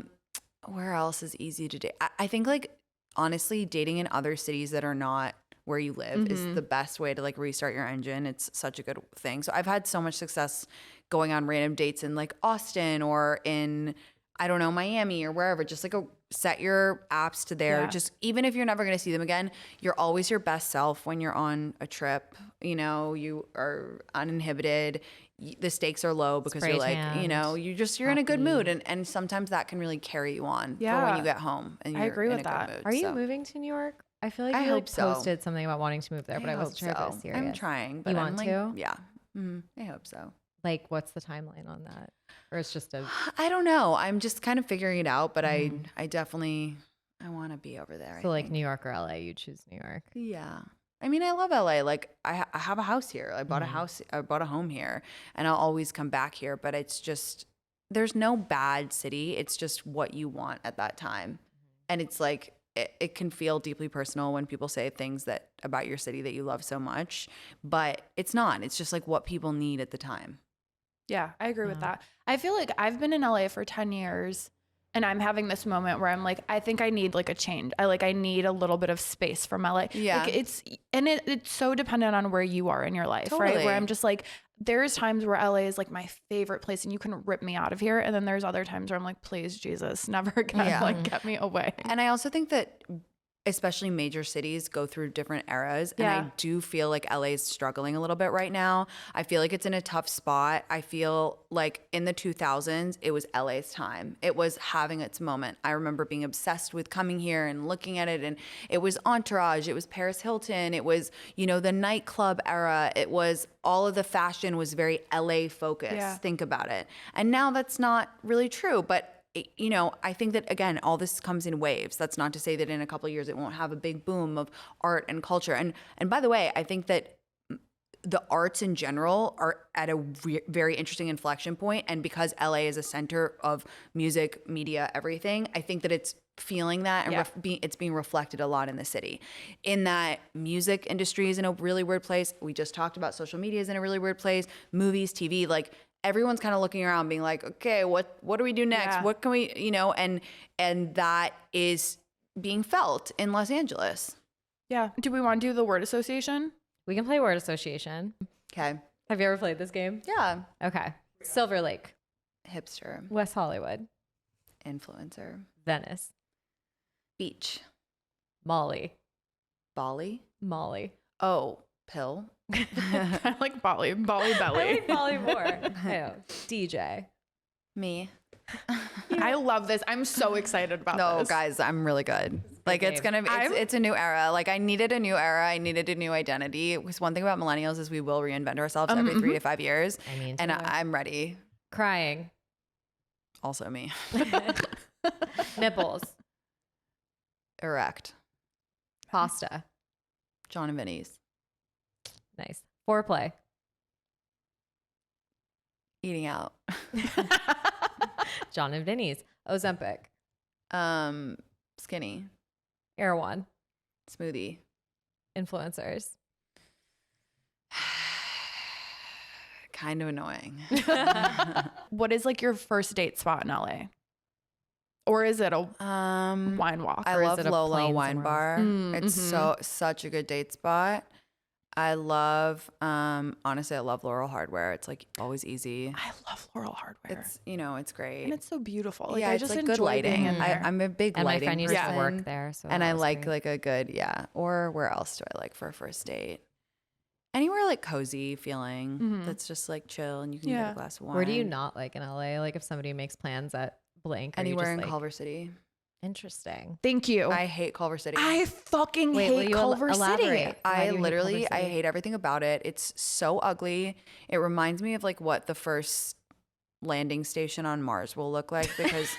Where else is easy to date? I think like honestly dating in other cities that are not where you live is the best way to like restart your engine. It's such a good thing. So I've had so much success going on random dates in like Austin or in, I don't know, Miami or wherever. Just like set your apps to there. Yeah. Just even if you're never going to see them again, you're always your best self when you're on a trip. You are uninhibited. The stakes are low because you're like, you're in a good mood. And sometimes that can really carry you on for when you get home and you're I agree in with a that. good mood. Are you moving to New York? I feel like you posted something about wanting to move there, but I wasn't sure if it was serious. I'm trying. But you want to? Yeah. I hope so. Like, what's the timeline on that? Or it's just I don't know. I'm just kind of figuring it out, but I definitely, I want to be over there. So like New York or LA, you choose New York. Yeah. I mean, I love LA. Like I have a house here. I bought a house. I bought a home here and I'll always come back here, but it's just, there's no bad city. It's just what you want at that time. And it's like, it can feel deeply personal when people say things that about your city that you love so much, but it's not. It's just like what people need at the time. Yeah, I agree with that. I feel like I've been in LA for 10 years and I'm having this moment where I'm like, I think I need like a change. I need a little bit of space from LA. Yeah. Like it's so dependent on where you are in your life, Totally. right? Where I'm just like, there's times where LA is like my favorite place and you can rip me out of here. And then there's other times where I'm like, please, Jesus, never again, like get me away. And I also think that especially major cities go through different eras. And I do feel like LA is struggling a little bit right now. I feel like it's in a tough spot. I feel like in the 2000s, it was LA's time. It was having its moment. I remember being obsessed with coming here and looking at it. And it was Entourage. It was Paris Hilton. It was, the nightclub era. It was all of the fashion was very LA focused. Yeah. Think about it. And now that's not really true. But I think that, again, all this comes in waves. That's not to say that in a couple of years it won't have a big boom of art and culture. And by the way, I think that the arts in general are at a very interesting inflection point. And because LA is a center of music, media, everything, I think that it's feeling that and it's being reflected a lot in the city. In that music industry is in a really weird place. We just talked about social media is in a really weird place. Movies, TV, like everyone's kind of looking around being like, okay, what do we do next? Yeah. What can we, and that is being felt in Los Angeles. Yeah. Do we want to do the word association? We can play word association. Okay. Have you ever played this game? Yeah. Okay. Silver Lake. Hipster. West Hollywood. Influencer. Venice. Beach. Molly. Bali. Molly. Oh, pill. I like Bali belly. I like Molly more. Oh, DJ. Me. I love this. I'm so excited about this. No, guys, I'm really good. Like it's a new era. Like I needed a new era. I needed a new identity. Because one thing about millennials is we will reinvent ourselves every 3 to 5 years. I mean, and I'm ready. Crying. Also me. Nipples. Erect. Pasta. John and Vinny's. Nice. Foreplay. Eating out. John and Vinny's. Ozempic. Skinny. Erewhon. Smoothie. Influencers. Kind of annoying. What is like your first date spot in LA? Or is it a wine walk? I love Lolo Wine Bar. It's such a good date spot. I love, honestly, I love Laurel Hardware. It's like always easy. I love Laurel Hardware. It's, it's great. And it's so beautiful. Like, yeah, I just like enjoy good lighting. being in there. I'm a big and lighting my friend used person. to work there. So and I like a good, Or where else do I like for a first date? Anywhere like cozy feeling that's just like chill and you can get a glass of wine. Where do you not like in LA? Like if somebody makes plans at blank. Anywhere in Culver City. Interesting. Thank you. I hate Culver City. I fucking Wait, will hate you Culver City. elaborate? Why do I you hate literally, Culver I City? hate everything about it. It's so ugly. It reminds me of like what the first landing station on Mars will look like because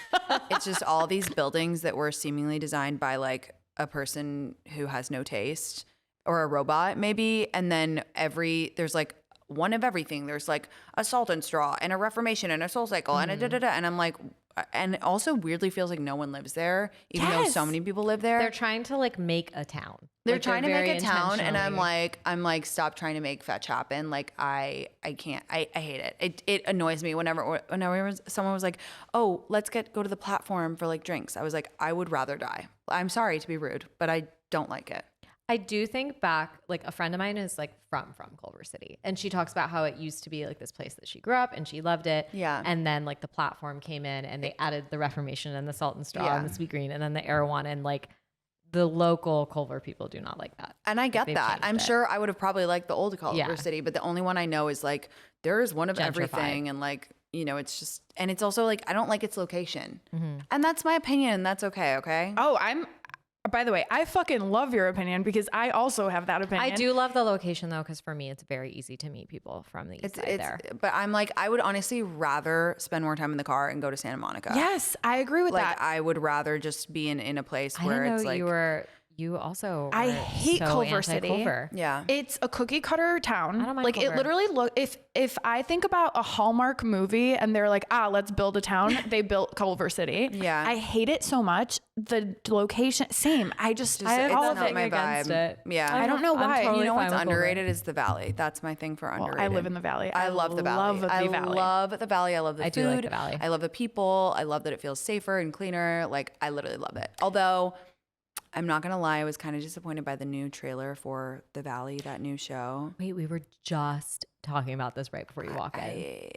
it's just all these buildings that were seemingly designed by like a person who has no taste or a robot maybe. And then there's like one of everything. There's like a Salt and Straw and a Reformation and a Soul Cycle and a da-da-da. And I'm like, and it also weirdly feels like no one lives there, even though so many people live there. They're trying to like make a town. They're Like, trying to make very a town, and intentionally- I'm like, stop trying to make fetch happen. Like I can't. I hate it. It annoys me whenever someone was like, oh, let's go to the platform for like drinks. I was like, I would rather die. I'm sorry to be rude, but I don't like it. I do think back, like a friend of mine is like from Culver City, and she talks about how it used to be like this place that she grew up and she loved it. Yeah. And then like the platform came in and they added the Reformation and the Salt and Straw Yeah. and the Sweet Green and then the Erewhon, and like the local Culver people do not like that. And I get they've that. changed I'm it. sure I would have probably liked the old Culver Yeah. City, but the only one I know is like there is one of Gentrified. everything, and like it's just, and it's also like I don't like its location, Mm-hmm. and that's my opinion, and that's okay. Okay. Oh, by the way, I fucking love your opinion because I also have that opinion. I do love the location though, because for me it's very easy to meet people from the east side there. But I'm like, I would honestly rather spend more time in the car and go to Santa Monica. Yes, I agree with Like that. I would rather just be in a place I where didn't know it's like you also I were hate so Culver City. anti-Culver. yeah. It's a cookie cutter town. I don't mind like it Culver. literally if I think about a Hallmark movie and they're like, let's build a town, they built Culver City. Yeah. I hate it so much. The location, same. I just I have all it's of not it. my against vibe. it. Yeah. I don't know I'm why. totally You know fine what's with Culver. underrated is the Valley. That's my thing for Well, underrated. I live in the Valley. I love the Valley. Love the I Valley. love the Valley. I love the I food. do like the Valley. I love the people. I love that it feels safer and cleaner. Like I literally love it. Although I'm not gonna lie, I was kind of disappointed by the new trailer for The Valley, that new show. Wait, we were just talking about this right before you walk in.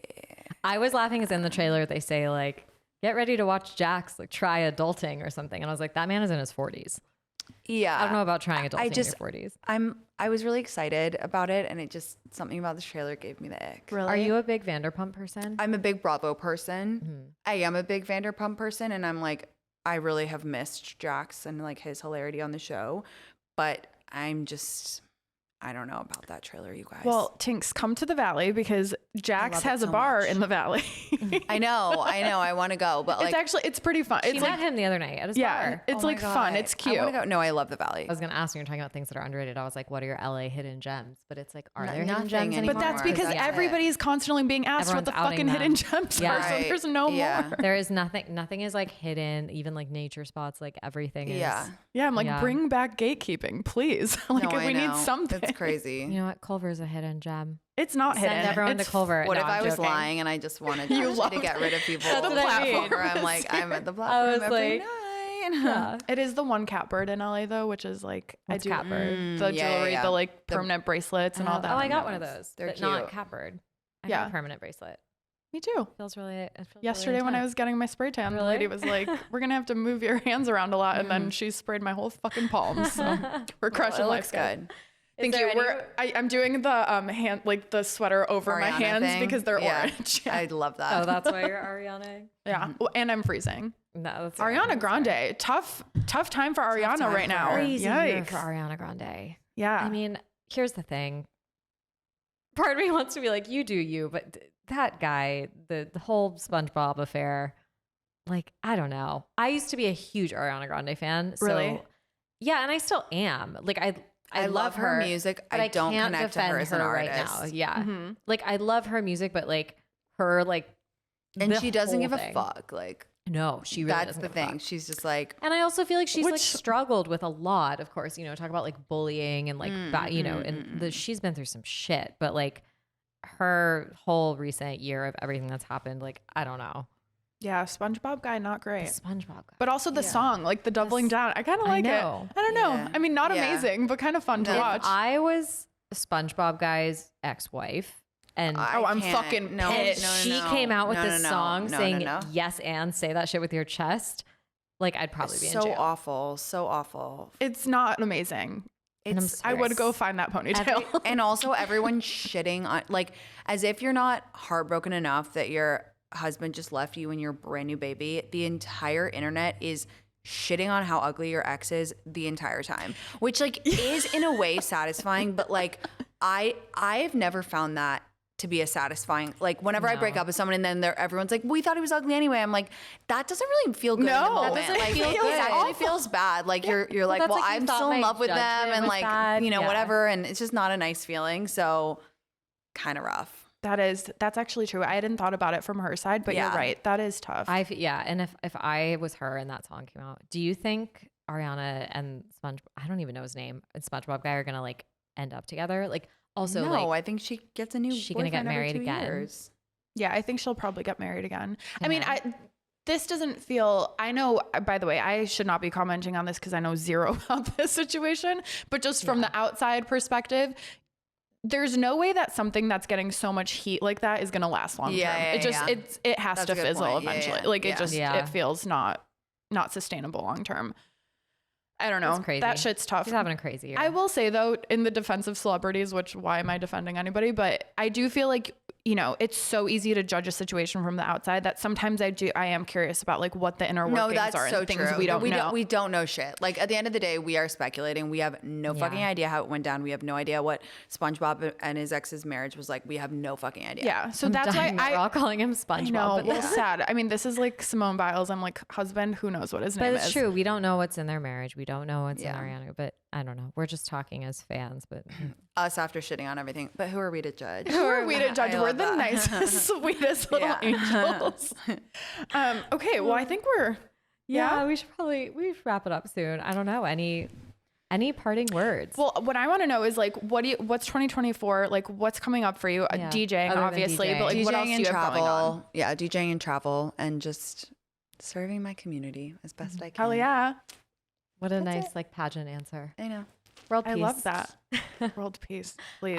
I was laughing because in the trailer they say like, get ready to watch Jax like try adulting or something. And I was like, that man is in his 40s. Yeah. I don't know about trying adulting just- in your 40s. I was really excited about it, and it just something about this trailer gave me the ick. Really? Are you a big Vanderpump person? I'm a big Bravo person. Mm-hmm. I am a big Vanderpump person, and I'm like, I really have missed Jax and like his hilarity on the show, but I don't know about that trailer, you guys. Well, Tinx, come to the Valley because Jax love it has a so bar much. in the Valley. I know, I want to go, but like, it's pretty fun. She It's met like, him the other night at his yeah, bar. it's oh my like fun. God, It's cute. I want to go. No, I love the Valley. I was going to ask when you're talking about things that are underrated. I was like, what are your LA hidden gems? But it's like, are there hidden nothing gems anymore? But that's anymore. because That's it. everybody's constantly being asked Everyone's what the outing fucking them. hidden gems Yeah. are, so Right. there's no Yeah. more. There is nothing is like hidden, even like nature spots, like everything is. Yeah. Yeah, I'm like, Yeah. bring back gatekeeping, please. Like, No, I we need know. something. It's crazy. You know what? Culver's a hidden gem. It's not Send hidden. everyone It's to Culver. What No, if I'm I was joking. lying and I just wanted You to loved get rid of people? That's what I mean. Where I'm like, I'm at the platform was every like, night. Yeah. It is the one catbird in LA though, which is like What's I do catbird? the Yeah, jewelry, yeah. the like permanent bracelets and all that. Oh, I got one of those. They're but not cute. catbird. I Yeah. got a permanent bracelet. Me too. Feels really. It feels Yesterday really when I intense. was getting my spray tan, the Really? lady was like, "We're gonna have to move your hands around a lot," and then she sprayed my whole fucking palms. So we're crushing It life, looks guys. good. Thank there you. any- I'm doing the hand, like the sweater over my Ariana hands thing. because they're Yeah. orange. Yeah. I love that. Oh, that's why you're Ariana. Yeah. Well, and I'm freezing. No, that's Ariana Grande, tough time for Ariana time right for now. her. Crazy year Yikes. for Ariana Grande. Yeah. I mean, here's the thing. Part of me wants to be like, you do you, but that guy, the whole SpongeBob affair, like, I don't know. I used to be a huge Ariana Grande fan. So, Really? yeah, and I still am. Like, I love her music. but I don't can't connect to her defend as an right artist. now. Yeah. Mhm. Like, I love her music, but like her, like, And the she doesn't whole give thing. a fuck. Like, No, she really that's doesn't the give a fuck. thing. She's just like, And I also feel like she's like Which- struggled with a lot, of course, talk about like bullying and like, and she's been through some shit, but like her whole recent year of everything that's happened, like, I don't know. Yeah, SpongeBob guy, not The great. SpongeBob guy. But also the song, like the doubling down. I kind of like it. know. I don't know. Yeah. I mean, not Yeah. amazing, but kind of fun to No. watch. I was SpongeBob guy's ex-wife, and Oh, I'm can't. fucking no, pissed. no, she no, came out with no, this no, song no, saying, no. yes, and say that shit with your chest, like, I'd probably be in so jail. awful, so awful. It's not amazing. And I'm It's I would go find that ponytail. and also everyone shitting on, like, as if you're not heartbroken enough that your husband just left you and your brand new baby. The entire internet is shitting on how ugly your ex is the entire time, which like is in a way satisfying, but like I've never found that to be a satisfying, like whenever I break up with someone and then everyone's like, we thought he was ugly anyway. I'm like, that doesn't really feel good in the moment. That doesn't like, feel it good. actually feels bad. Like you're like, that's well, like you I'm thought still in my love with them judgment and was like, bad. you know, Yeah. whatever. And it's just not a nice feeling. So kind of rough. That's actually true. I hadn't thought about it from her side, but you're right. That is tough. And if I was her and that song came out, do you think Ariana and SpongeBob, I don't even know his name, and SpongeBob guy are gonna like end up together? Like also no, like I think she gets a new she gonna get boyfriend every married 2 again? years. Yeah, I think she'll probably get married again. I mean, Yeah. this doesn't feel, I know, by the way, I should not be commenting on this because I know zero about this situation, but just from the outside perspective, there's no way that something that's getting so much heat like that is going to last long term. It has That's to a good fizzle point. eventually. Yeah. Like Yeah. it feels not sustainable long term. I don't know. That's crazy. That shit's tough. She's having a crazy year. I will say though, in the defense of celebrities, which why am I defending anybody? But I do feel like, you know, it's so easy to judge a situation from the outside that sometimes I am curious about like what the inner workings are and things we don't know. We don't know shit. Like at the end of the day, we are speculating. We have no fucking idea how it went down. We have no idea what SpongeBob and his ex's marriage was like. We have no fucking idea. Yeah. So that's why we're all calling him SpongeBob. I know. but Well, sad. I mean, this is like Simone Biles. I'm like, husband, who knows what his name But is. it's true. We don't know what's in their marriage. We don't know what's in Ariana. But I don't know. We're just talking as fans. But Us after shitting on everything. But who are we to judge? Who are we to judge? I We're love the that. nicest, sweetest little angels. Okay. Well, I think we're, we should wrap it up soon. I don't know. Any parting words? Well, what I want to know is like, what's 2024? Like, what's coming up for you? DJing, Other than obviously, DJing. but like, what else do and you have going on? travel. Yeah, DJing and travel and just serving my community as best I can. Hell yeah. What a nice like pageant answer. I know. World I peace. love that. World peace, please.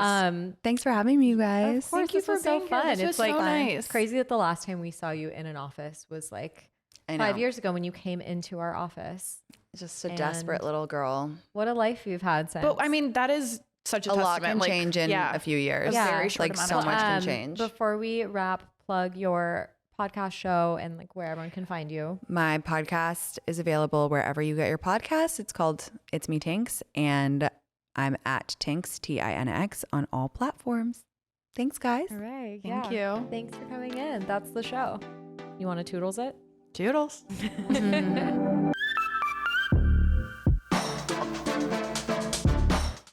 Thanks for having me, you guys. Of course, Thank you this for was so being here. fun. This was It's like so nice. It's crazy that the last time we saw you in an office was like I know. 5 years ago when you came into our office. Just a desperate little girl. What a life you've had since. But I mean, that is such a lot testament. can change in a few years. A very short like amount so of much time. can change. Before we wrap, plug your podcast show and like where everyone can find you. My podcast is available wherever you get your podcasts. It's called It's Me Tinx, and I'm at Tinx, TINX, on all platforms. Thanks, guys. All right. Thank you. Thanks for coming in. That's the show. You want to toodles it? Toodles.